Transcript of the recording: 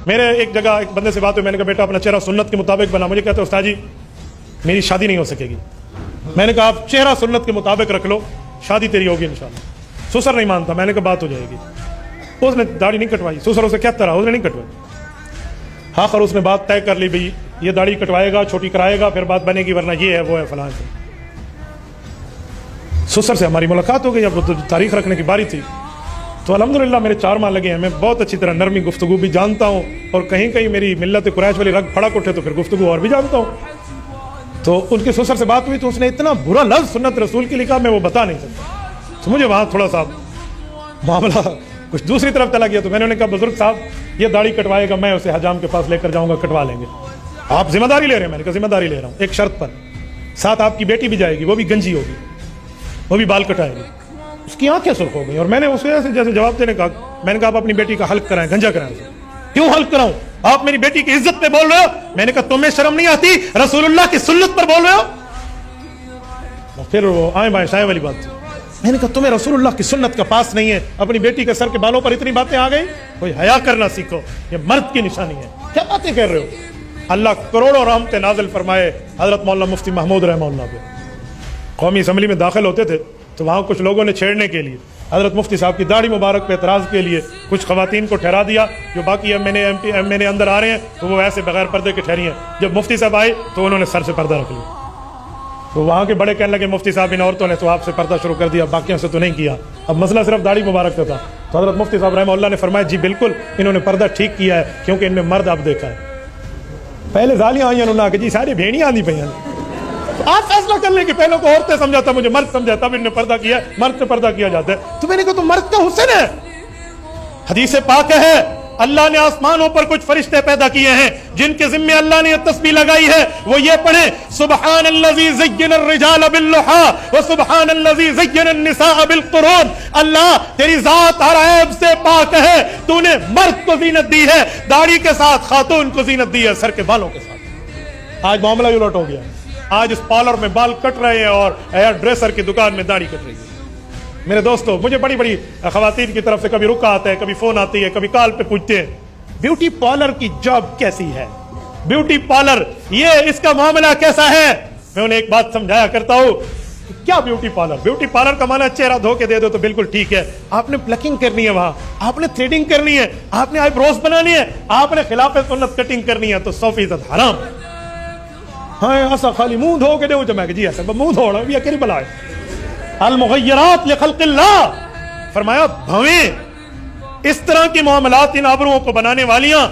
میرے ایک جگہ ایک بندے سے بات ہوئی, میں نے کہا بیٹا اپنا چہرہ سنت کے مطابق بنا. مجھے کہتے استاد جی میری شادی نہیں ہو سکے گی. میں نے کہا آپ چہرہ سنت کے مطابق رکھ لو, شادی تیری ہوگی انشاءاللہ. سسر نہیں مانتا. میں نے کہا بات ہو جائے گی. اس نے داڑھی نہیں کٹوائی. سسر اسے کہتا رہا, اس نے نہیں کٹوائی. آخر اس نے بات طے کر لی, بھائی یہ داڑھی کٹوائے گا, چھوٹی کرائے گا, پھر بات بنے گی, ورنہ یہ ہے وہ ہے فلاں. سسر سے ہماری ملاقات ہو گئی. اب تاریخ رکھنے کی باری تھی. تو الحمدللہ میرے 4 ماہ لگے ہیں. میں بہت اچھی طرح نرمی گفتگو بھی جانتا ہوں, اور کہیں کہیں میری ملت قریش والی رگ پھڑک اٹھے تو پھر گفتگو اور بھی جانتا ہوں. تو ان کے سسر سے بات ہوئی تو اس نے اتنا برا لفظ سنت رسول کی لکھا, میں وہ بتا نہیں سکتا. تو مجھے وہاں تھوڑا سا معاملہ کچھ دوسری طرف چلا گیا. تو میں نے انہیں کہا بزرگ صاحب یہ داڑھی کٹوائے گا, میں اسے حجام کے پاس لے کر جاؤں گا, کٹوا لیں گے. آپ ذمہ داری لے رہے ہیں؟ میں نے کہا ذمہ داری لے رہا ہوں, ایک شرط پر. ساتھ آپ کی بیٹی بھی جائے گی, وہ بھی گنجی ہوگی, وہ بھی بال کٹائے گی. اس کی آنکھیں سرخ ہو گئی. اور میں نے اسے ایسے جیسے جواب دینے کا, میں نے کہا آپ اپنی بیٹی کا حلق کرائیں, گنجا کرائیں. کیوں حلق کراؤں؟ آپ میری بیٹی کی عزت پہ بول رہے ہو. میں نے کہا تمہیں شرم نہیں آتی؟ رسول اللہ کی سنت پر بول رہے ہو. پھر وہ آئیں بائیں شائیں والی بات تھی. میں نے کہا تمہیں رسول اللہ کی سنت کا پاس نہیں ہے, اپنی بیٹی کے سر کے بالوں پر اتنی باتیں آ گئی. کوئی حیا کرنا سیکھو, یہ مرد کی نشانی ہے. کیا باتیں کہہ رہے ہو؟ اللہ کروڑوں رحمتیں نازل فرمائے حضرت مولانا مفتی محمود رحمہ اللہ پہ. قومی اسمبلی میں داخل ہوتے تھے تو وہاں کچھ لوگوں نے چھیڑنے کے لیے حضرت مفتی صاحب کی داڑھی مبارک پہ اعتراض کے لیے کچھ خواتین کو ٹھہرا دیا. جو باقی ایم این اے اندر آ رہے ہیں تو وہ ایسے بغیر پردے کے ٹھہری ہیں. جب مفتی صاحب آئے تو انہوں نے سر سے پردہ رکھ لیا. تو وہاں کے بڑے کہنے لگے مفتی صاحب ان عورتوں نے تو آپ سے پردہ شروع کر دیا, باقیوں سے تو نہیں کیا. اب مسئلہ صرف داڑھی مبارک کا تھا. تو حضرت مفتی صاحب رحمہ اللہ نے فرمایا جی بالکل انہوں نے پردہ ٹھیک کیا ہے, کیونکہ ان میں مرد اب دیکھا ہے. پہلے زالیاں آئیں انہوں نے کہ جی سارے بھیڑیاں آندی پہ ہیں. آپ فیصلہ کر لیں کہ پہلے کو عورتیں سمجھاتا, مجھے مرد سمجھاتا, اب ان نے پردہ کیا ہے, مرد سے پردہ کیا جاتا ہے. تو میں نے کہا تو مرد کا حسن ہے. حدیث پاک ہے اللہ نے آسمانوں پر کچھ فرشتے پیدا کیے ہیں جن کے ذمے اللہ نے یہ تسبیح لگائی ہے, وہ یہ پڑھیں سبحان الذی زین الرجال باللحا وسبحان الذی زین النساء بالقرون. اللہ تیری ذات ہر عیب سے پاک ہے, تو نے مرد کو زینت دی ہے, داڑھی کے ساتھ خاتون کو زینت دی ہے سر کے بالوں کے ساتھ. آج معاملہ الٹ ہو گیا. آج اس پارلر میں بال کٹ رہے ہیں اور ہیئر ڈریسر کی دکان میں داڑھی کٹ رہی ہے. میرے دوستو مجھے بڑی بڑی خواتین کی طرف سے کبھی رکا آتا ہے, کبھی فون آتی ہے, کبھی کال پہ پوچھتے ہیں بیوٹی پارلر کی جاب کیسی ہے, بیوٹی پارلر یہ اس کا معاملہ کیسا ہے. میں انہیں ایک بات سمجھایا کرتا ہوں, کیا بیوٹی پارلر؟ بیوٹی پارلر کا معنی چہرہ دھو کے دے دو تو بالکل ٹھیک ہے. آپ نے پلکنگ کرنی ہے, وہاں آپ نے تھریڈنگ کرنی ہے, آپ نے آئی بروز بنانی ہے, آپ نے خلاف سنت کٹنگ کرنی ہے تو 100% حرام. ہاں ایسا خالی منہ دھو کے دے جو میں کہ جی ایسا منہ دھو رہا ہوں, یہ کری بلا ہے. المغیرات لخلق اللہ فرمایا بھویں اس طرح کے معاملات ان آبروؤں کو بنانے والیاں